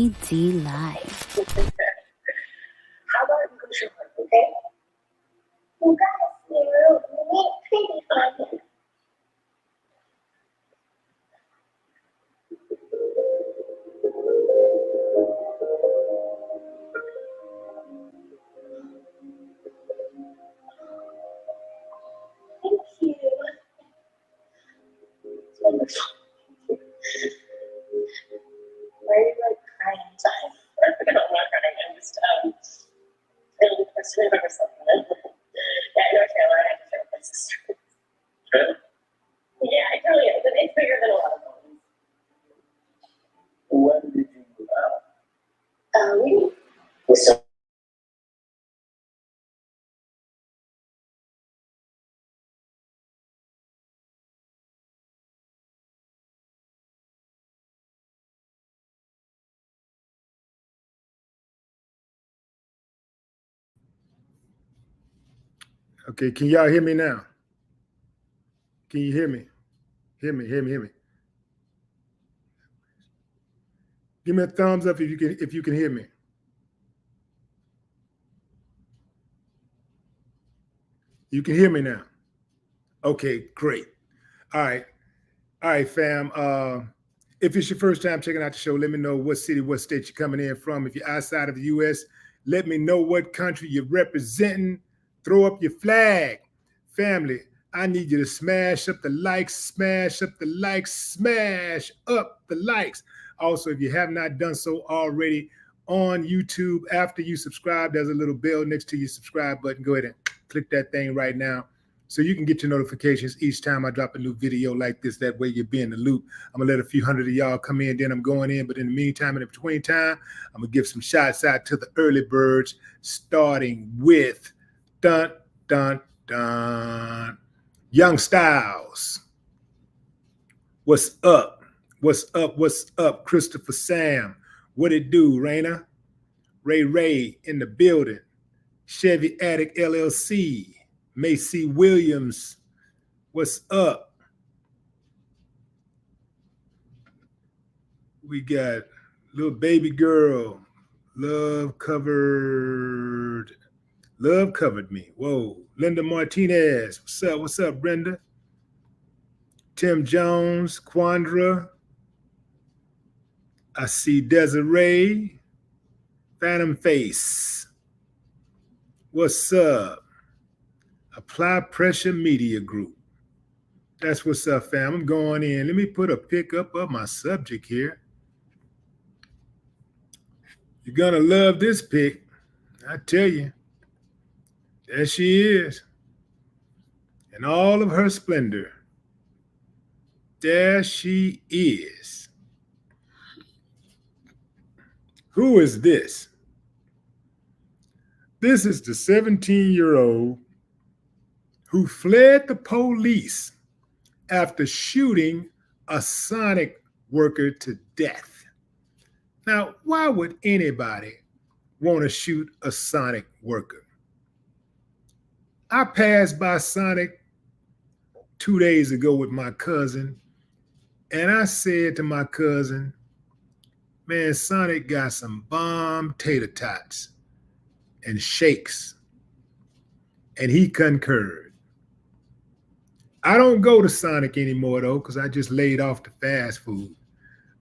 DD Live. How about you go shopping, okay? You guys, you need pretty fun. Thank you. It's wonderful. Why are you like crying inside? I'm not crying. I'm just really frustrated over something. Yeah, I know Taylor. I have to share with my sister. Yeah, I totally is. It's bigger than a lot of things. When did you move out? So Okay, can y'all hear me now? Can you hear me? Hear me. Give me a thumbs up if you can hear me. You can hear me now. Okay, great. All right, fam. If it's your first time checking out the show, let me know what city, what state you're coming in from. If you're outside of the U.S., let me know what country you're representing. Throw up your flag. Family, I need you to smash up the likes, smash up the likes, smash up the likes. Also, if you have not done so already on YouTube, after you subscribe, there's a little bell next to your subscribe button. Go ahead and click that thing right now so you can get your notifications each time I drop a new video like this. That way you'll be in the loop. I'm going to let a few hundred of y'all come in, then I'm going in. But in the meantime, in between time, I'm going to give some shots out to the early birds, starting with dun, dun, dun. Young Styles. What's up? What's up? What's up? Christopher Sam. What it do, Raina? Ray in the building. Chevy Attic LLC. Macy Williams. What's up? We got little baby girl. Love covered me. Whoa. Linda Martinez. What's up? What's up, Brenda? Tim Jones, Quandra. I see Desiree. Phantom Face. What's up? Apply Pressure Media Group. That's what's up, fam. I'm going in. Let me put a pickup of my subject here. You're going to love this pic. I tell you. There she is. In all of her splendor. There she is. Who is this? This is the 17-year-old who fled the police after shooting a Sonic worker to death. Now, why would anybody want to shoot a Sonic worker? I passed by Sonic 2 days ago with my cousin, and I said to my cousin, man, Sonic got some bomb tater tots and shakes. And he concurred. I don't go to Sonic anymore, though, because I just laid off the fast food.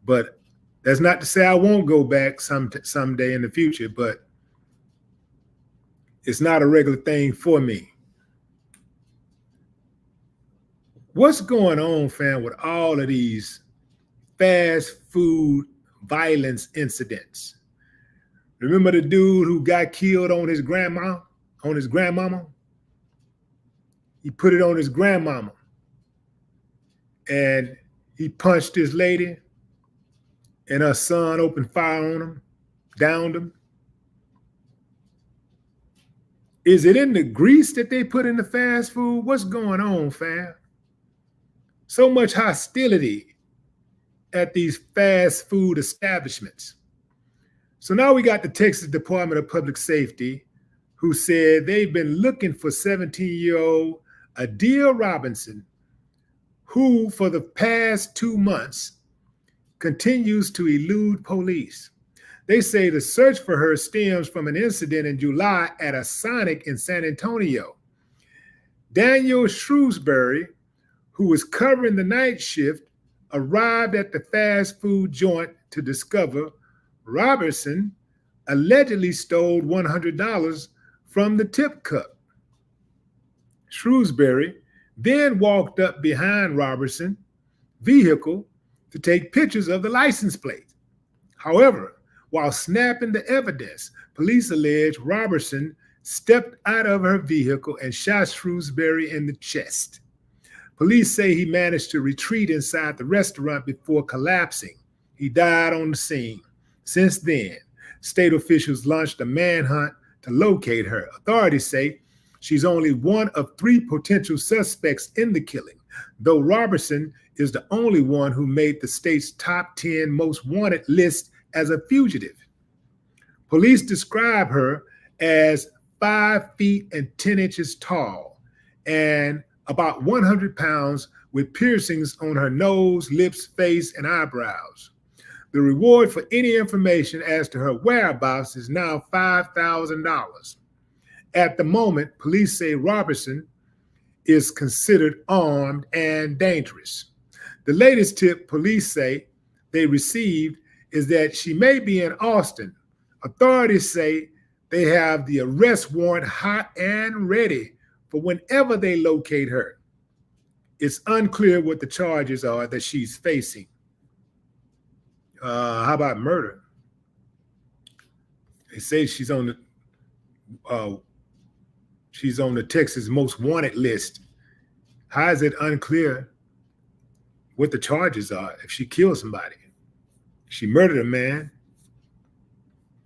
But that's not to say I won't go back someday in the future, but it's not a regular thing for me. What's going on, fam, with all of these fast food violence incidents? Remember the dude who got killed on his grandmama? He put it on his grandmama. And he punched his lady, and her son opened fire on him, downed him. Is it in the grease that they put in the fast food? What's going on, fam? So much hostility at these fast food establishments. So now we got the Texas Department of Public Safety who said they've been looking for 17-year-old Adea Robinson, who for the past 2 months continues to elude police. They say the search for her stems from an incident in July at a Sonic in San Antonio. Daniel Shrewsbury, who was covering the night shift, arrived at the fast food joint to discover Robertson allegedly stole $100 from the tip cup. Shrewsbury then walked up behind Robertson's vehicle to take pictures of the license plate. However, while snapping the evidence, police allege Robertson stepped out of her vehicle and shot Shrewsbury in the chest. Police say he managed to retreat inside the restaurant before collapsing. He died on the scene. Since then, state officials launched a manhunt to locate her. Authorities say she's only one of 3 potential suspects in the killing, though Robertson is the only one who made the state's top 10 most wanted list as a fugitive. Police describe her as 5 feet and 10 inches tall and about 100 pounds, with piercings on her nose, lips, face, and eyebrows. The reward for any information as to her whereabouts is now $5,000. At the moment, police say Robertson is considered armed and dangerous. The latest tip police say they received is that she may be in Austin. Authorities say they have the arrest warrant hot and ready for whenever they locate her. It's unclear what the charges are that she's facing. How about murder? They say she's on the Texas most wanted list. How is it unclear what the charges are if she killed somebody? She murdered a man.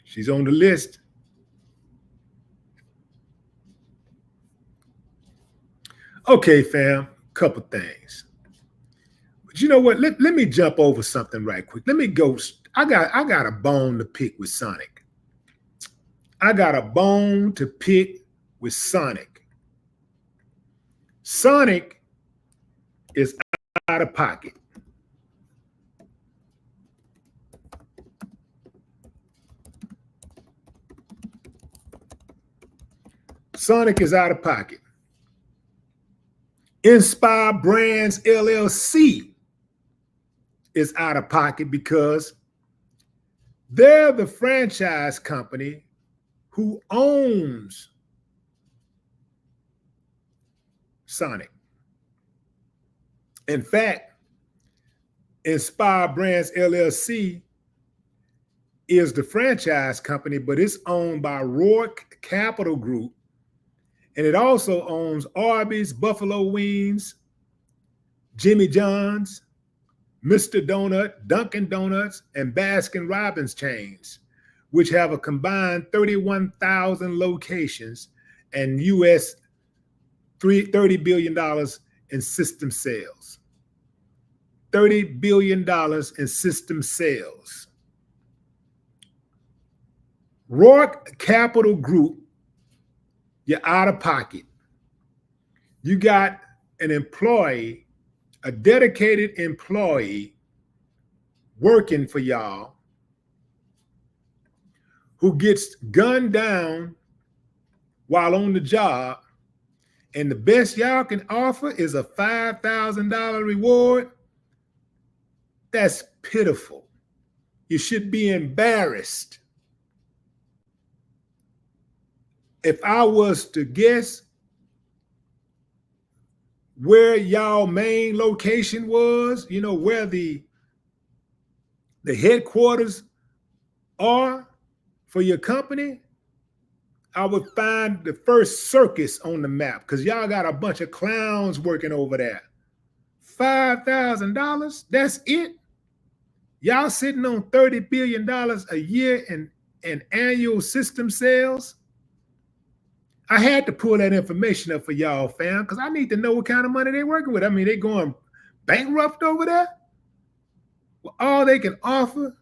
She's on the list. Okay, fam, couple things. But you know what? Let me jump over something right quick. Let me go. I got a bone to pick with Sonic. I got a bone to pick with Sonic. Sonic is out of pocket. Sonic is out of pocket. Inspire Brands LLC is out of pocket because they're the franchise company who owns Sonic. In fact, Inspire Brands LLC is the franchise company, but it's owned by Rourke Capital Group, and it also owns Arby's, Buffalo Wings, Jimmy John's, Mr. Donut, Dunkin' Donuts, and Baskin Robbins chains, which have a combined 31,000 locations and US $30 billion in system sales. $30 billion in system sales. Rourke Capital Group, you're out of pocket. You got an employee, a dedicated employee working for y'all who gets gunned down while on the job, and the best y'all can offer is a $5,000 reward. That's pitiful. You should be embarrassed. If I was to guess where y'all main location was, you know, where the headquarters are for your company, I would find the first circus on the map, because y'all got a bunch of clowns working over there. $5,000, that's it? Y'all sitting on $30 billion a year in annual system sales? I had to pull that information up for y'all, fam, because I need to know what kind of money they're working with. I mean, they going bankrupt over there? Well, all they can offer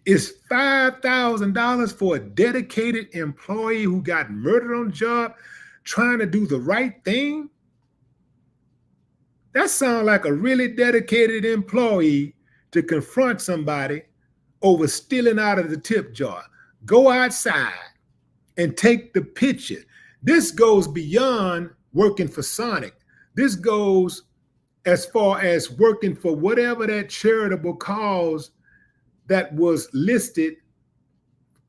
is $5,000 for a dedicated employee who got murdered on the job trying to do the right thing? That sounds like a really dedicated employee to confront somebody over stealing out of the tip jar. Go outside and take the picture. This goes beyond working for Sonic. This goes as far as working for whatever that charitable cause that was listed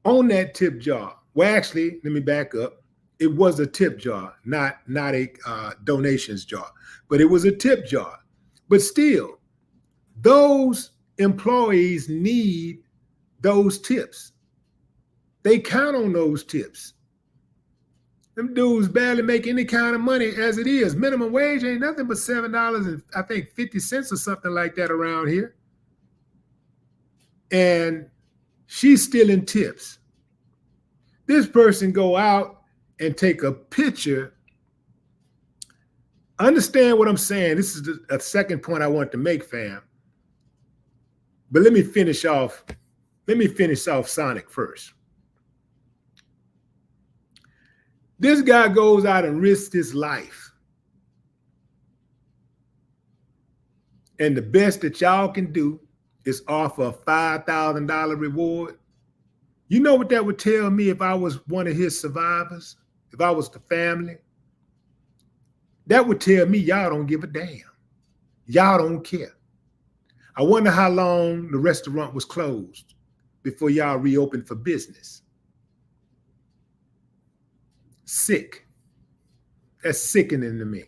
on that tip jar. Well, actually, let me back up. It was a tip jar, not a donations jar, but it was a tip jar. But still, those employees need those tips. They count on those tips. Them dudes barely make any kind of money as it is. Minimum wage ain't nothing but $7 and I think 50 cents or something like that around here. And she's stealing tips. This person go out and take a picture. Understand what I'm saying. This is a second point I want to make, fam. But let me finish off Sonic first. This guy goes out and risks his life. And the best that y'all can do is offer a $5,000 reward. You know what that would tell me if I was one of his survivors? If I was the family? That would tell me y'all don't give a damn. Y'all don't care. I wonder how long the restaurant was closed before y'all reopened for business. Sick. That's sickening to me.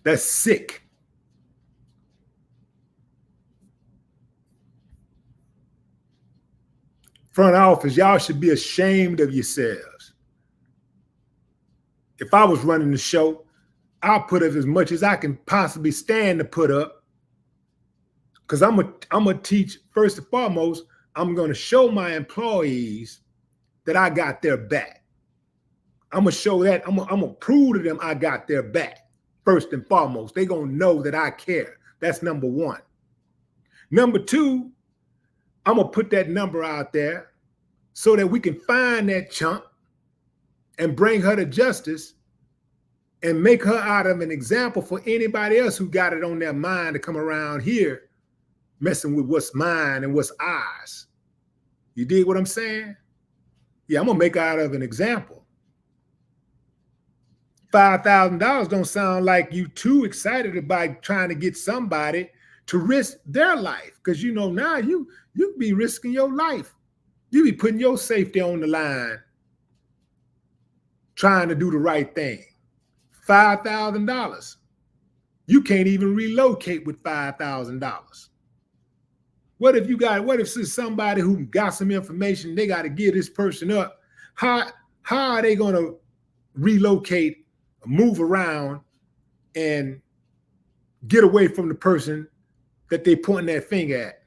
That's sick. Front office, y'all should be ashamed of yourselves. If I was running the show, I'll put up as much as I can possibly stand to put up. Because I'm gonna teach, first and foremost, I'm gonna show my employees that I got their back. I'm gonna show that, I'm gonna prove to them I got their back. First and foremost, they're gonna know that I care. That's number one. Number two, I'm gonna put that number out there so that we can find that chump and bring her to justice and make her out of an example for anybody else who got it on their mind to come around here messing with what's mine and what's ours. You dig what I'm saying? Yeah, I'm gonna make her out of an example. $5,000 don't sound like you too excited about trying to get somebody to risk their life. Because you know now you be risking your life. You be putting your safety on the line, trying to do the right thing. $5,000. You can't even relocate with $5,000. What if it's somebody who got some information, they got to give this person up? How are they going to relocate, move around, and get away from the person that they pointing that finger at?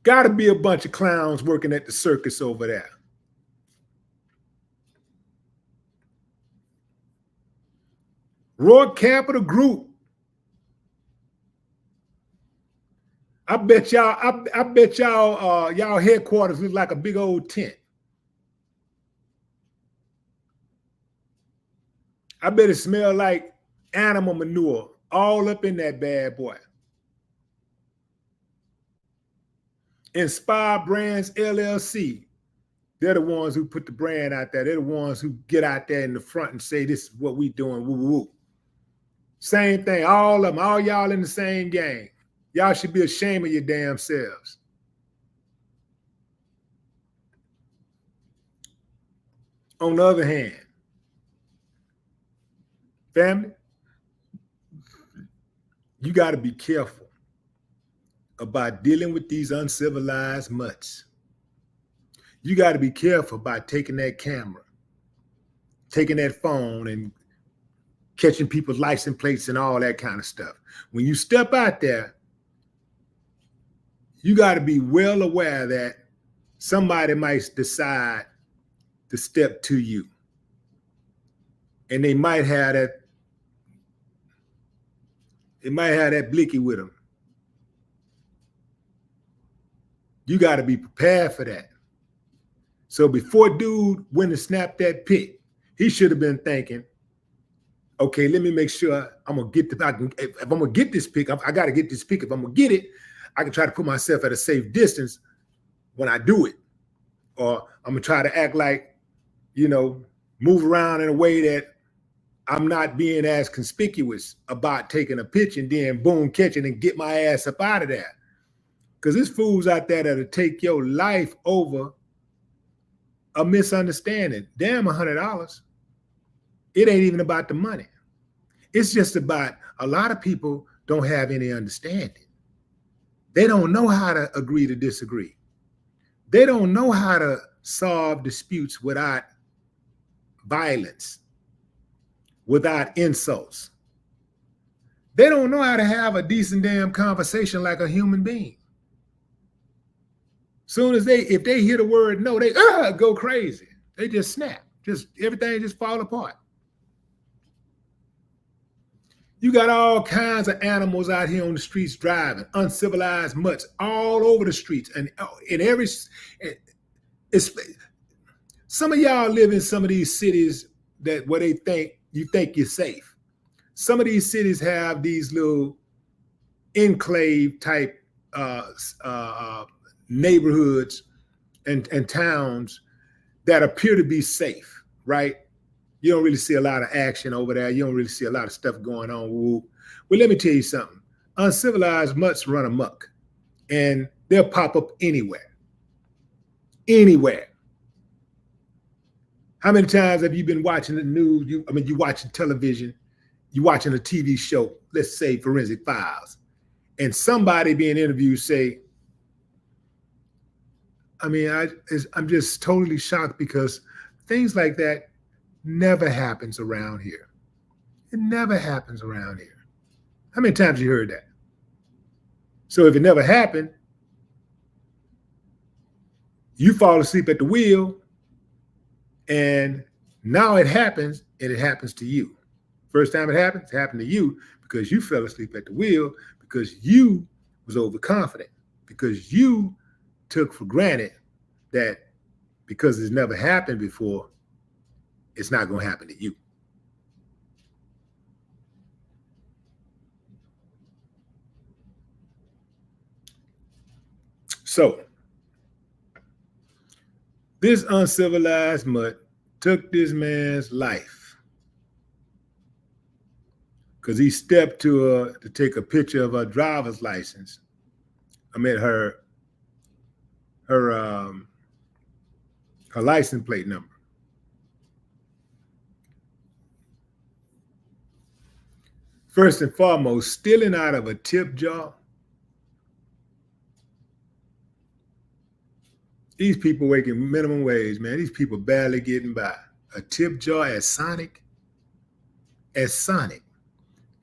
Got to be a bunch of clowns working at the circus over there. Roy Capital Group. I bet y'all y'all headquarters look like a big old tent. I bet it smell like animal manure all up in that bad boy. Inspire Brands LLC. They're the ones who put the brand out there. They're the ones who get out there in the front and say, this is what we doing, woo, woo, woo. Same thing, all of them, all y'all in the same game. Y'all should be ashamed of your damn selves. On the other hand, family, you got to be careful about dealing with these uncivilized mutts. You got to be careful about taking that camera, taking that phone and catching people's license plates and all that kind of stuff. When you step out there, you got to be well aware that somebody might decide to step to you. And they might have that blicky with them. You got to be prepared for that. So before dude went and snapped that pic, he should have been thinking, okay, let me make sure I'm gonna get if I'm gonna get this pic, I gotta get this pic. If I'm gonna get it, I can try to put myself at a safe distance when I do it. Or I'm gonna try to act like, move around in a way that I'm not being as conspicuous about taking a picture and then boom, catch it and get my ass up out of there. Because there's fools out there that'll take your life over a misunderstanding. Damn, $100. It ain't even about the money. It's just about a lot of people don't have any understanding. They don't know how to agree to disagree. They don't know how to solve disputes without violence, without insults. They don't know how to have a decent damn conversation like a human being. Soon as if they hear the word no, they go crazy. They just snap. Everything just fall apart. You got all kinds of animals out here on the streets driving, uncivilized mutts all over the streets. And in some of y'all live in some of these cities where you think you're safe. Some of these cities have these little enclave type neighborhoods and towns that appear to be safe, right? You don't really see a lot of action over there. You don't really see a lot of stuff going on. Well, let me tell you something. Uncivilized mutts run amok, and they'll pop up anywhere. Anywhere. How many times have you been watching the news? You're watching television. You're watching a TV show, let's say Forensic Files, and somebody being interviewed say, I'm just totally shocked because things like that never happens around here. It never happens around here. How many times you heard that? So if it never happened, you fall asleep at the wheel, and now it happens, and it happens to you. First time it happened to you because you fell asleep at the wheel, because you was overconfident, because you took for granted that because it's never happened before, it's not going to happen to you. So this uncivilized mutt took this man's life because he stepped to take a picture of her driver's license. Her license plate number. First and foremost, stealing out of a tip jar. These people making minimum wage, man. These people barely getting by. A tip jar at Sonic? At Sonic.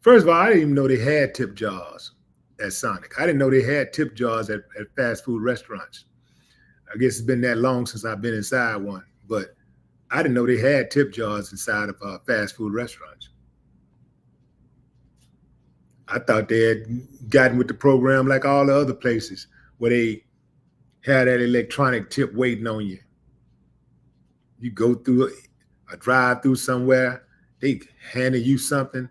First of all, I didn't even know they had tip jars at Sonic. I didn't know they had tip jars at fast food restaurants. I guess it's been that long since I've been inside one, but I didn't know they had tip jars inside of fast food restaurants. I thought they had gotten with the program like all the other places where they had that electronic tip waiting on you. You go through a drive-through somewhere, they handing you something.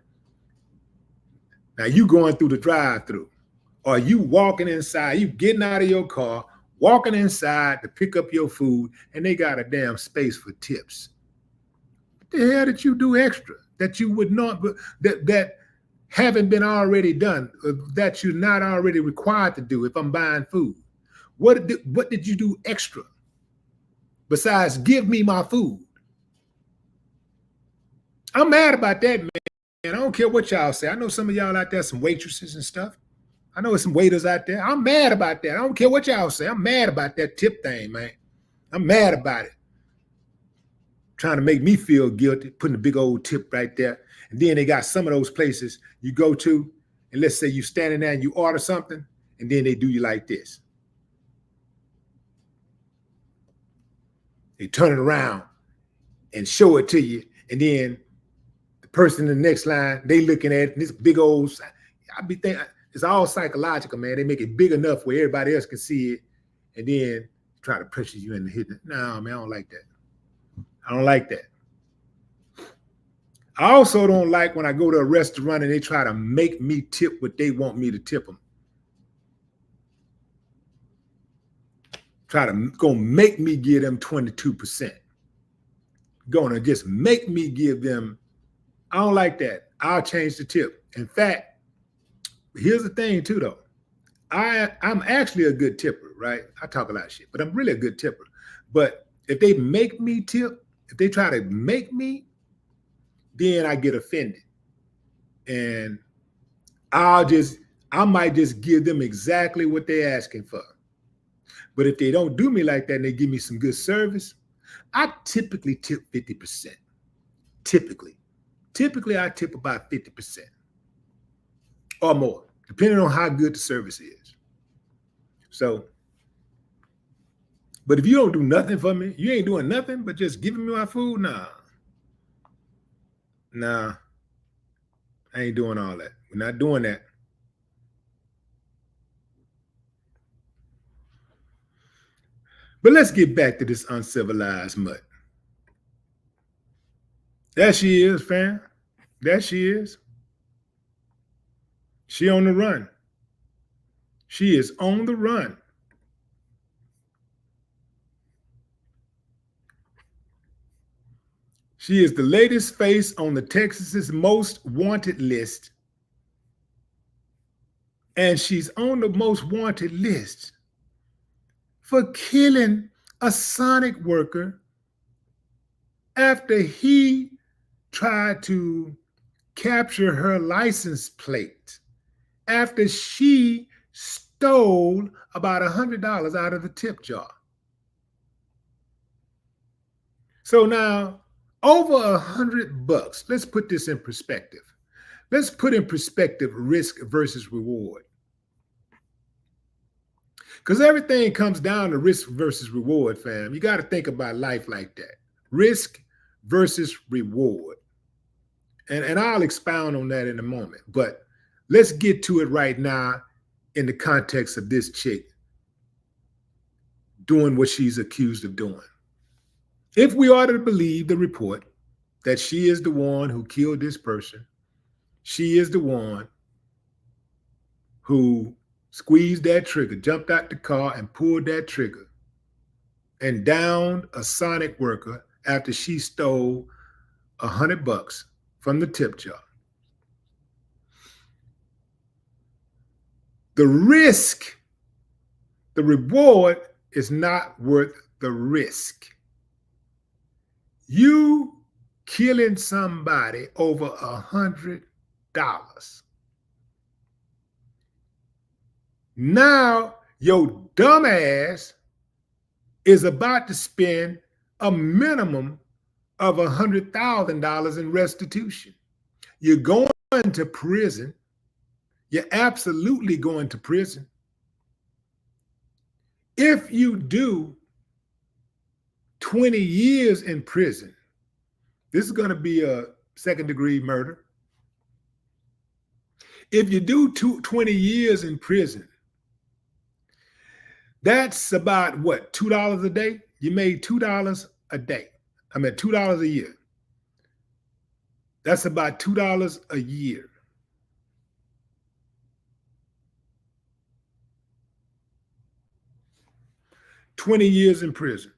Now you going through the drive-through, or you walking inside, you getting out of your car, walking inside to pick up your food, and they got a damn space for tips. What the hell did you do extra that you would not, that haven't been already done, that you're not already required to do if I'm buying food? What did you do extra besides give me my food? I'm mad about that, man. I don't care what y'all say. I know some of y'all out there, some waitresses and stuff. I know some waiters out there. I'm mad about that. I don't care what y'all say. I'm mad about that tip thing, man. I'm mad about it. Trying to make me feel guilty, putting a big old tip right there. And then they got some of those places you go to, and let's say you standing there and you order something, and then they do you like this. They turn it around and show it to you, and then the person in the next line, they looking at it, and this big old, I be thinking, it's all psychological, man. They make it big enough where everybody else can see it, and then try to pressure you into hitting it. No, man, I don't like that. I don't like that. I also don't like when I go to a restaurant and they try to make me tip what they want me to tip them. Try to go make me give them 22%. Going to just make me give them. I don't like that. I'll change the tip. In fact, here's the thing too, though. I'm actually a good tipper, right? I talk a lot of shit, but I'm really a good tipper. But if they make me tip, if they try to make me, then I get offended. And I might just give them exactly what they're asking for. But if they don't do me like that and they give me some good service, I typically tip 50%. Typically, I tip about 50% or more, depending on how good the service is. So, but if you don't do nothing for me, you ain't doing nothing but just giving me my food, nah, I ain't doing all that. We're not doing that. But let's get back to this uncivilized mutt. There she is, fam. There she is. She on the run. She is on the run. She is the latest face on the Texas's most wanted list. And she's on the most wanted list for killing a Sonic worker after he tried to capture her license plate after she stole about $100 out of the tip jar. So now, over $100. Let's put this in perspective. Let's put in perspective risk versus reward. Because everything comes down to risk versus reward, fam. You got to think about life like that. Risk versus reward. And I'll expound on that in a moment. But let's get to it right now in the context of this chick doing what she's accused of doing. If we are to believe the report that she is the one who killed this person, she is the one who squeezed that trigger, jumped out the car and pulled that trigger and downed a Sonic worker after she stole $100 from the tip jar. The risk, the reward is not worth the risk. You killing somebody over $100. Now your dumb ass is about to spend a minimum of $100,000 in restitution. You're going to prison. You're absolutely going to prison. If you do 20 years in prison, this is going to be a second-degree murder. If you do 20 years in prison, that's about what, $2 a day? You made $2 a day. I mean, $2 a year. That's about $2 a year. $20 years in prison.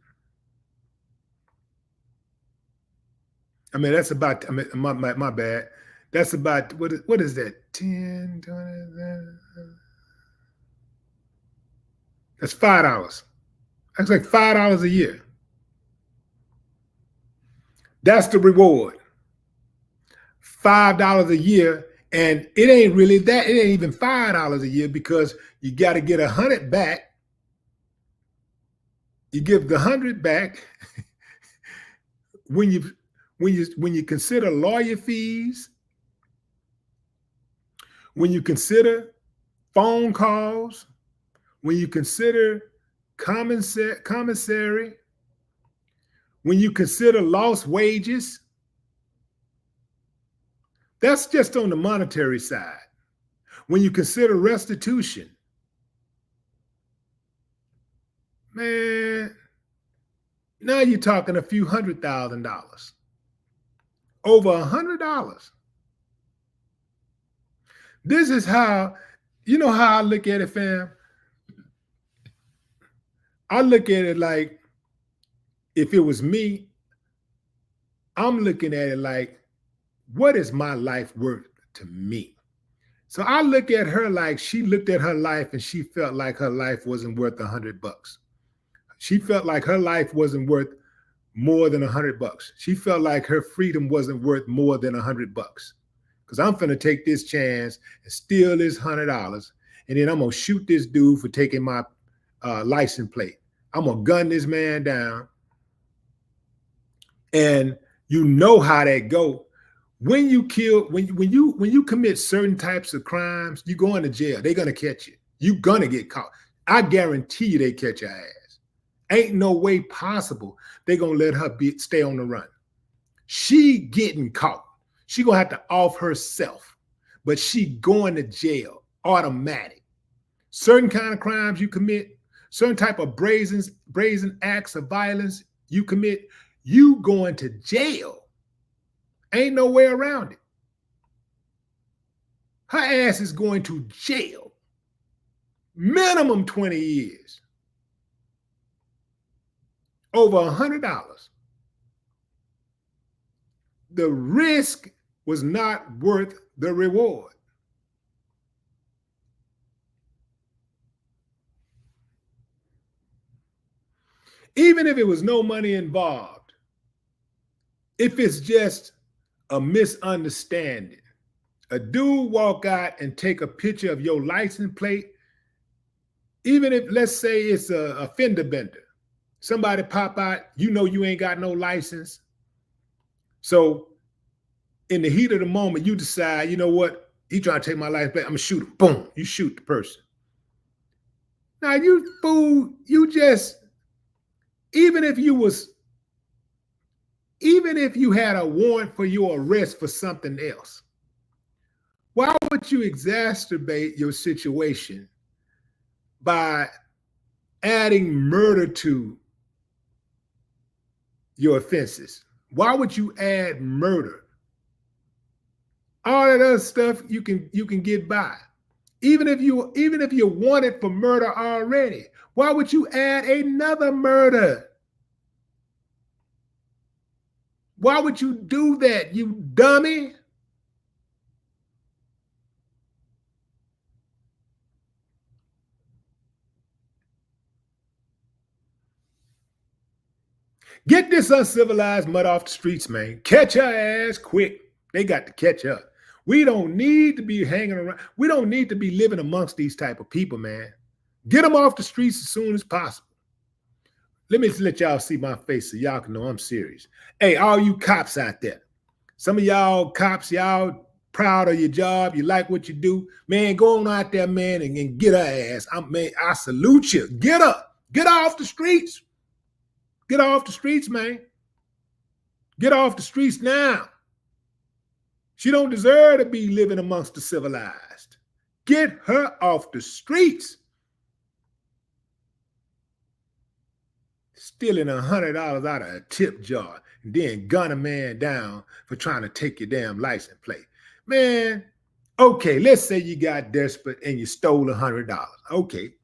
I mean, that's about, I mean, my bad. That's about, what is that? 10, 20, that's $5. That's like $5 a year. That's the reward. $5 a year. And it ain't really that. It ain't even $5 a year because you got to get 100 back. You give the 100 back when you consider lawyer fees, when you consider phone calls, when you consider commissary, when you consider lost wages. That's just on the monetary side. When you consider restitution, Man, now you're talking a few $100,000. Over $100. This is how, you know how I look at it, fam? I look at it like, if it was me, I'm looking at it like, what is my life worth to me? So I look at her like she looked at her life and she felt like her life wasn't worth $100. She felt like her life wasn't worth more than $100. She felt like her freedom wasn't worth more than $100. Because I'm finna take this chance and steal this $100, and then I'm gonna shoot this dude for taking my license plate. I'm gonna gun this man down. And you know how that go. When you kill, when you commit certain types of crimes, you go into jail. They're gonna catch you. You're gonna get caught. I guarantee you they catch your ass. Ain't no way possible they're gonna let her stay on the run. She getting caught. She gonna have to off herself, but she going to jail automatic. Certain kind of crimes you commit, certain type of brazen acts of violence you commit, you going to jail. Ain't no way around it. Her ass is going to jail. Minimum 20 years. Over $100. The risk was not worth the reward. Even if it was no money involved, if it's just a misunderstanding, a dude walk out and take a picture of your license plate, even if, let's say it's a fender bender, somebody pop out, you know you ain't got no license. So in the heat of the moment, you decide, you know what, he trying to take my license plate, I'm gonna shoot him. Boom, you shoot the person. Now you fool, you just, even if you had a warrant for your arrest for something else, why would you exacerbate your situation by adding murder to your offenses? Why would you add murder? All that other stuff you can get by. Even if you're wanted for murder already, why would you add another murder? Why would you do that, you dummy? Get this uncivilized mud off the streets, man. Catch her ass quick. They got to catch her. We don't need to be hanging around. We don't need to be living amongst these type of people, man. Get them off the streets as soon as possible. Let me let y'all see my face so y'all can know I'm serious. Hey, all you cops out there. Some of y'all cops, y'all proud of your job. You like what you do. Man, go on out there, man, and get her ass. I salute you. Get her. Get her off the streets. Get her off the streets, man. Get her off the streets now. She don't deserve to be living amongst the civilized. Get her off the streets. Stealing $100 out of a tip jar and then gun a man down for trying to take your damn license plate. Man, okay, let's say you got desperate and you stole $100. Okay,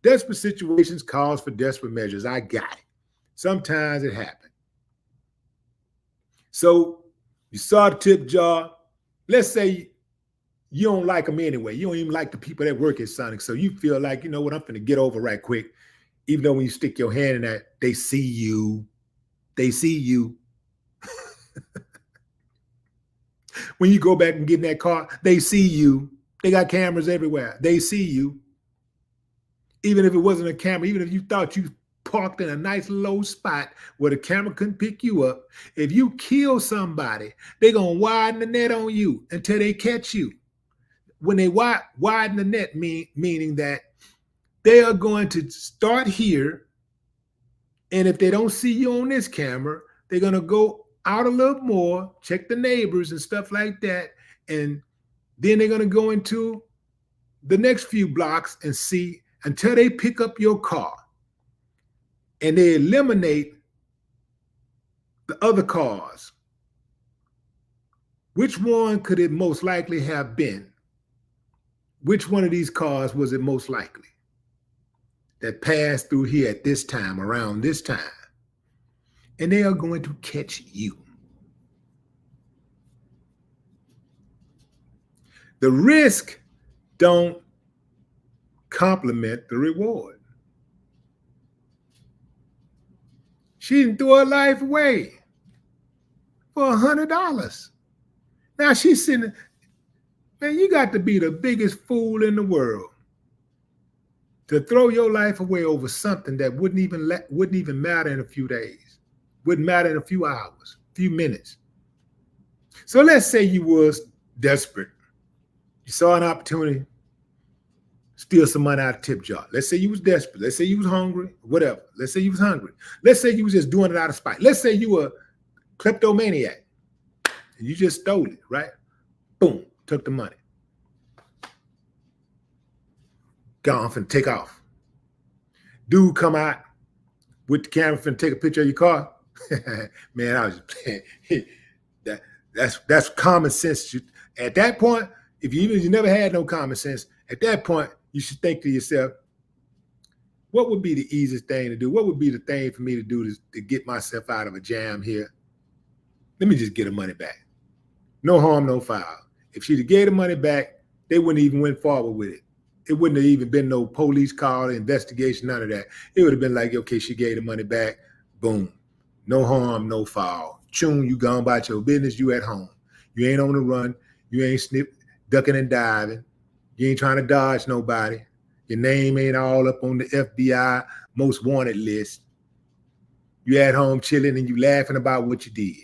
desperate situations calls for desperate measures. I got it. Sometimes it happens. So you saw the tip jar. Let's say you don't like them anyway. You don't even like the people that work at Sonic. So you feel like, you know what, I'm going to get over right quick. Even though when you stick your hand in that, they see you. They see you. When you go back and get in that car, they see you. They got cameras everywhere. They see you. Even if it wasn't a camera, even if you thought you parked in a nice low spot where the camera couldn't pick you up, if you kill somebody, they're going to widen the net on you until they catch you. When they widen the net, meaning that they are going to start here, and if they don't see you on this camera, they're going to go out a little more, check the neighbors and stuff like that, and then they're going to go into the next few blocks and see until they pick up your car. and they eliminate the other cause, which one could it most likely have been? Which one of these cars was it most likely that passed through here at this time, around this time? And they are going to catch you. The risk don't complement the reward. She didn't throw her life away for $100. Now she's sitting, man, you got to be the biggest fool in the world to throw your life away over something that wouldn't even matter in a few days, wouldn't matter in a few hours, few minutes. So let's say you was desperate. You saw an opportunity, steal some money out of tip jar. Let's say you was desperate. Let's say you was hungry, whatever. Let's say you was hungry. Let's say you was just doing it out of spite. Let's say you were a kleptomaniac and you just stole it, right? Boom, took the money. Gone, finna take off. Dude come out with the camera, finna take a picture of your car. Man, I was just playing. That's common sense. At that point, if you never had no common sense, at that point, you should think to yourself, what would be the easiest thing to do? What would be the thing for me to do to get myself out of a jam here? Let me just get the money back. No harm, no foul. If she'd have gave the money back, they wouldn't even went forward with it. It wouldn't have even been no police call, investigation, none of that. It would have been like, okay, she gave the money back. Boom. No harm, no foul. Choom, you gone about your business. You at home. You ain't on the run. You ain't ducking and diving. You ain't trying to dodge nobody. Your name ain't all up on the FBI most wanted list. You at home chilling and you laughing about what you did.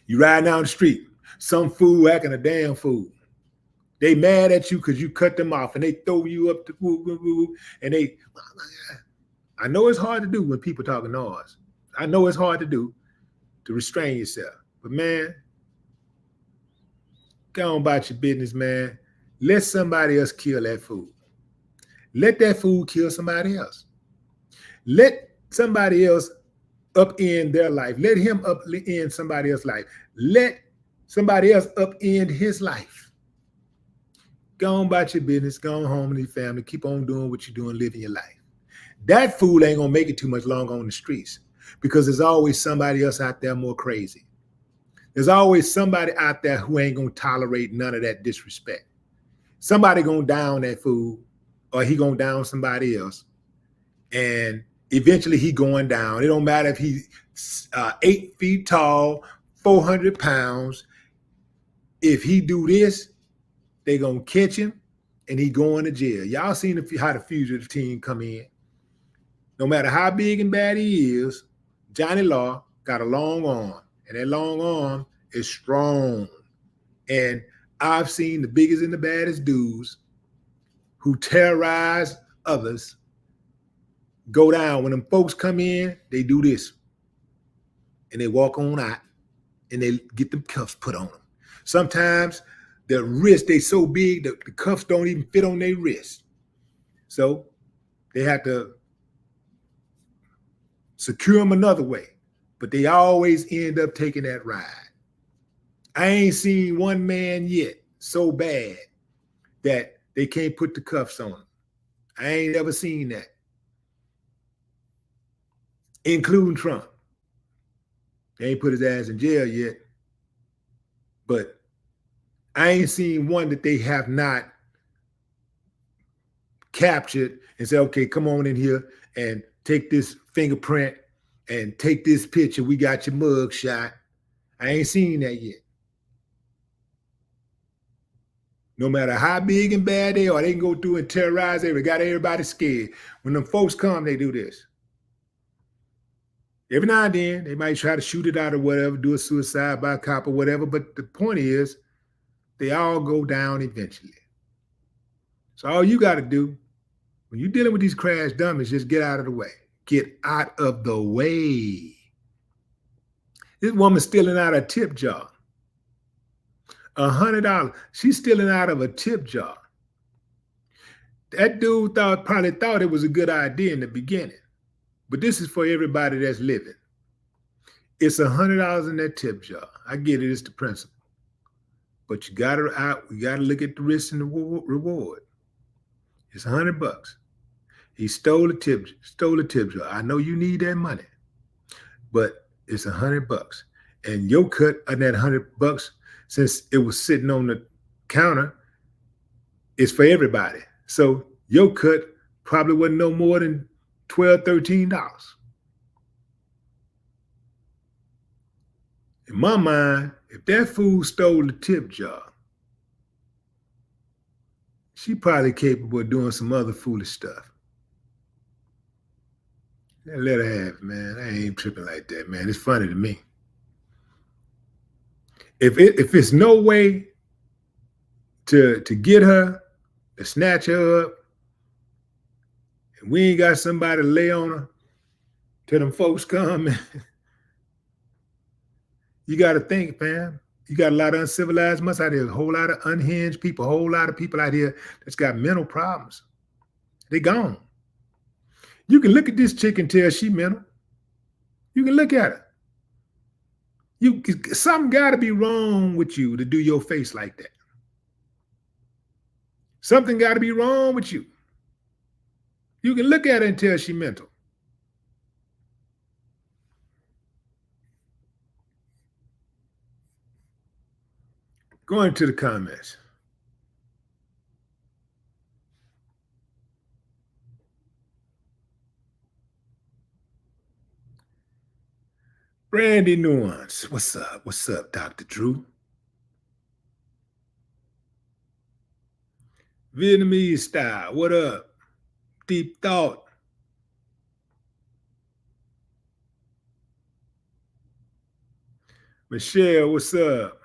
You riding down the street. Some fool acting a damn fool. They mad at you because you cut them off and they throw you up to woo, woo, woo, and they, I know it's hard to do when people talking noise. I know it's hard to do to restrain yourself. But man, go on about your business, man. Let somebody else kill that fool. Let that fool kill somebody else. Let somebody else upend their life. Let him upend somebody else's life. Let somebody else upend his life. Go on about your business. Go on home to your family. Keep on doing what you're doing, living your life. That fool ain't gonna make it too much longer on the streets because there's always somebody else out there more crazy. There's always somebody out there who ain't gonna tolerate none of that disrespect. Somebody gonna down that fool, or he gonna down somebody else, and eventually he going down. It don't matter if he's 8 feet tall, 400 pounds. If he do this, they gonna catch him, and he going to jail. Y'all seen how the fugitive team come in. No matter how big and bad he is, Johnny Law got a long arm, and that long arm is strong. And I've seen the biggest and the baddest dudes who terrorize others go down. When them folks come in, they do this. And they walk on out and they get them cuffs put on them. Sometimes the wrist, they so big, the cuffs don't even fit on their wrist. So they have to secure them another way. But they always end up taking that ride. I ain't seen one man yet so bad that they can't put the cuffs on him. I ain't ever seen that. Including Trump. They ain't put his ass in jail yet. But I ain't seen one that they have not captured and say, okay, come on in here and take this fingerprint and take this picture. We got your mug shot. I ain't seen that yet. No matter how big and bad they are, they can go through and terrorize everybody, got everybody scared. When them folks come, they do this. Every now and then, they might try to shoot it out or whatever, do a suicide by cop or whatever, but the point is, they all go down eventually. So all you got to do, when you're dealing with these crash dummies, just get out of the way. Get out of the way. This woman's stealing out a tip jar. $100. She's stealing out of a tip jar. That dude probably thought it was a good idea in the beginning. But this is for everybody that's living. It's $100 in that tip jar. I get it, it's the principle. But we gotta look at the risk and the reward. It's $100. He stole the tip jar. I know you need that money, but it's $100. And your cut of that $100, since it was sitting on the counter, is for everybody. So your cut probably wasn't no more than $12, $13. In my mind, if that fool stole the tip jar, she probably capable of doing some other foolish stuff. Yeah, let her have it, man. I ain't tripping like that, man. It's funny to me. If it's no way to get her, to snatch her up, and we ain't got somebody to lay on her till them folks come, you got to think, fam. You got a lot of uncivilized mutts out here, a whole lot of unhinged people, a whole lot of people out here that's got mental problems. They gone. You can look at this chick and tell she mental. You can look at her. Something got to be wrong with you to do your face like that. Something got to be wrong with you. You can look at her and tell she mental. Going to the comments. Brandy Nuance. What's up? What's up, Dr. Drew? Vietnamese style. What up? Deep thought. Michelle, what's up?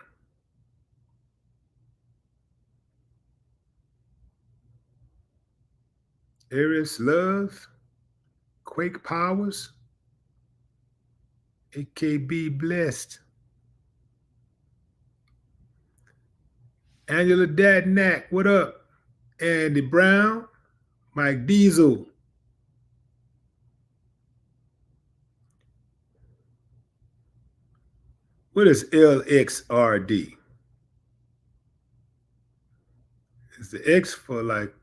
Aries Love. Quake Powers. AKB Blessed. Angela Dadnack, what up? Andy Brown, Mike Diesel. What is LXRD? Is the X for like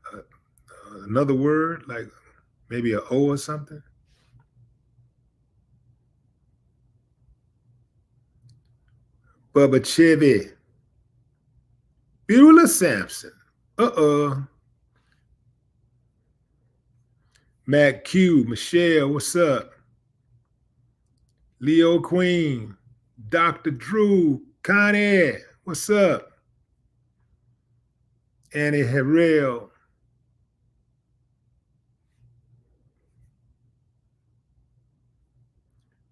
another word, like maybe an O or something? Bubba Chevy. Beulah Sampson. Matt Q. Michelle, what's up? Leo Queen. Dr. Drew. Connie, what's up? Annie Harrell.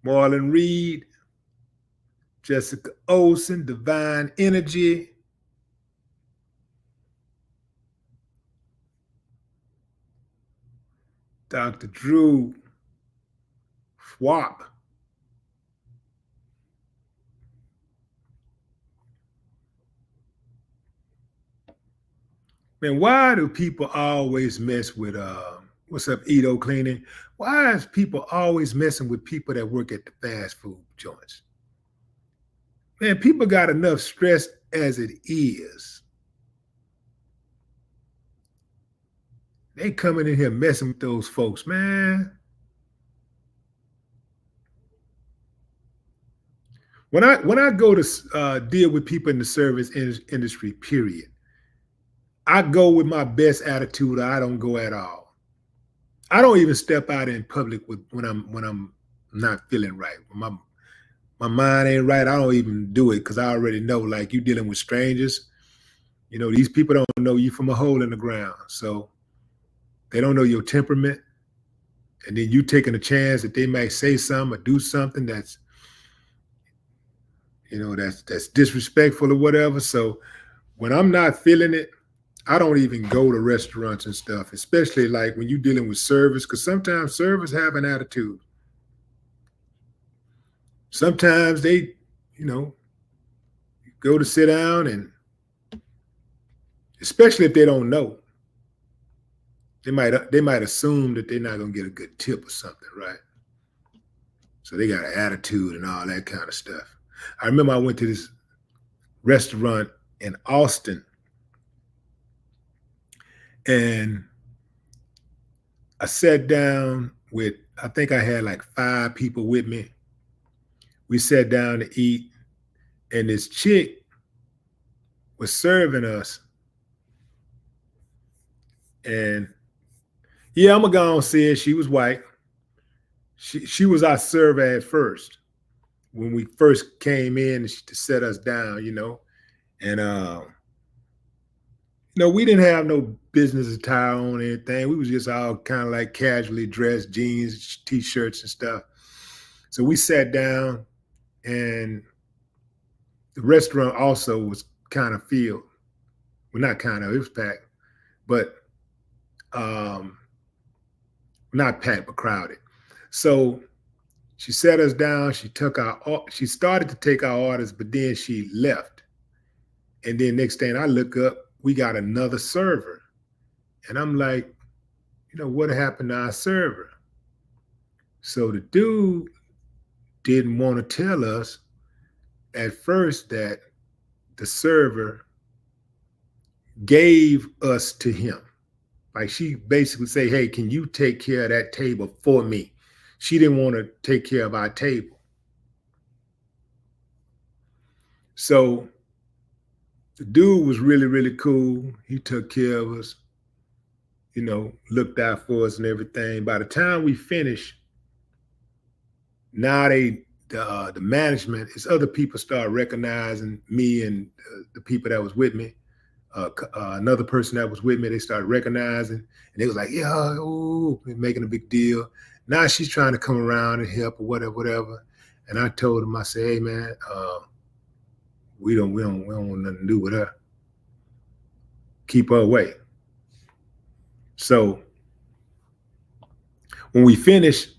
Marlon Reed. Jessica Olsen, Divine Energy. Dr. Drew. Swap. Man, why do people always mess with, what's up, Edo Cleaning? Why is people always messing with people that work at the fast food joints? Man, people got enough stress as it is. They coming in here messing with those folks, man. When I go to deal with people in the service industry, period, I go with my best attitude. Or I don't go at all. I don't even step out in public when I'm not feeling right. When my mind ain't right, I don't even do it because I already know, like, you dealing with strangers. You know, these people don't know you from a hole in the ground. So they don't know your temperament. And then you taking a chance that they might say something or do something that's, you know, that's disrespectful or whatever. So when I'm not feeling it, I don't even go to restaurants and stuff, especially like when you're dealing with service, because sometimes service have an attitude. Sometimes they, you know, go to sit down, and especially if they don't know. they might assume that they're not gonna get a good tip or something, right? So they got an attitude and all that kind of stuff. I remember I went to this restaurant in Austin, and I sat down with, I think I had like 5 people with me. We sat down to eat, and this chick was serving us. And yeah, I'm gonna go and say it. She was white. She was our server at first when we first came in to set us down, you know. And no, we didn't have no business attire on or anything. We was just all kind of like casually dressed, jeans, t-shirts and stuff. So we sat down, and the restaurant also was kind of filled. Well, not kind of, it was packed, but not packed, but crowded. So she sat us down. She started to take our orders, but then she left. And then next thing I look up, we got another server. And I'm like, you know, what happened to our server? So the dude didn't want to tell us at first that the server gave us to him. Like, she basically say, hey, can you take care of that table for me? She didn't want to take care of our table. So the dude was really, really cool. He took care of us, you know, looked out for us and everything. By the time we finished, now the management, as other people start recognizing me and the people that was with me, another person that was with me, they started recognizing, and they was like, yeah, oh, making a big deal. Now she's trying to come around and help or whatever. And I told him, I said, hey man, we don't want nothing to do with her. Keep her away. So when we finished,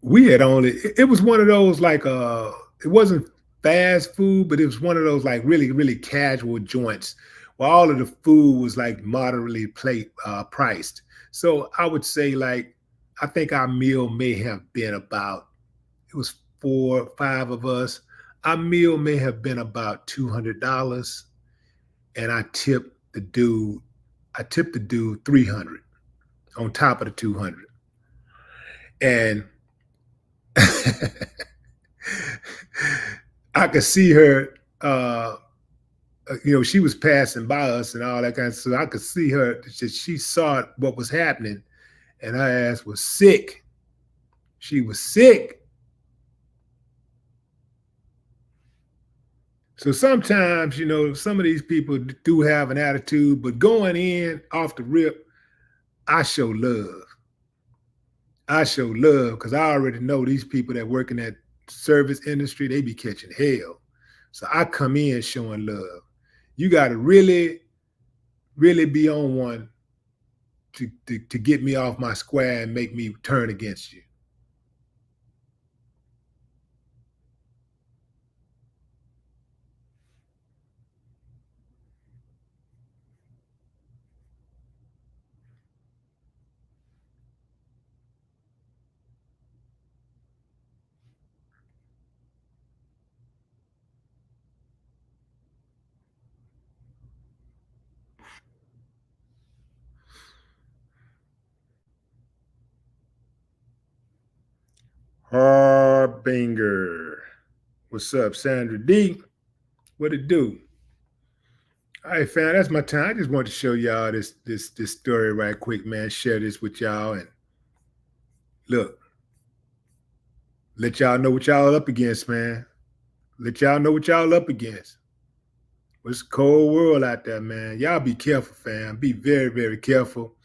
we had only, it was one of those like, it wasn't fast food, but it was one of those like really, really casual joints where all of the food was like moderately priced. So I would say, like, I think our meal may have been about, it was 4 or 5 of us. Our meal may have been about $200. And I tipped the dude $300 on top of the 200. And I could see her, you know, she was passing by us and all that kind of stuff. So I could see her, she saw what was happening, and her ass was sick. She was sick. So sometimes, you know, some of these people do have an attitude, but going in off the rip, I show love. I show love because I already know these people that work in that service industry, they be catching hell. So I come in showing love. You got to really, really be on one to get me off my square and make me turn against you. Harbinger. What's up, Sandra D? What it do? All right, fam, that's my time. I just wanted to show y'all this story right quick, man. Share this with y'all, and look, let y'all know what y'all up against, man. Let y'all know what y'all up against. It's a cold world out there, man. Y'all be careful, fam. Be very, very careful.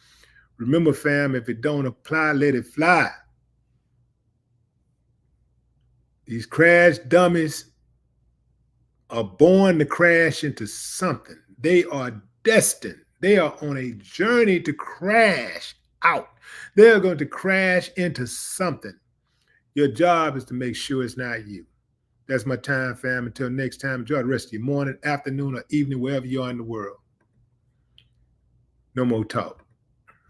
Remember, fam, if it don't apply, let it fly. These crash dummies are born to crash into something. They are destined. They are on a journey to crash out. They're going to crash into something. Your job is to make sure it's not you. That's my time, fam. Until next time, enjoy the rest of your morning, afternoon, or evening, wherever you are in the world. No more talk.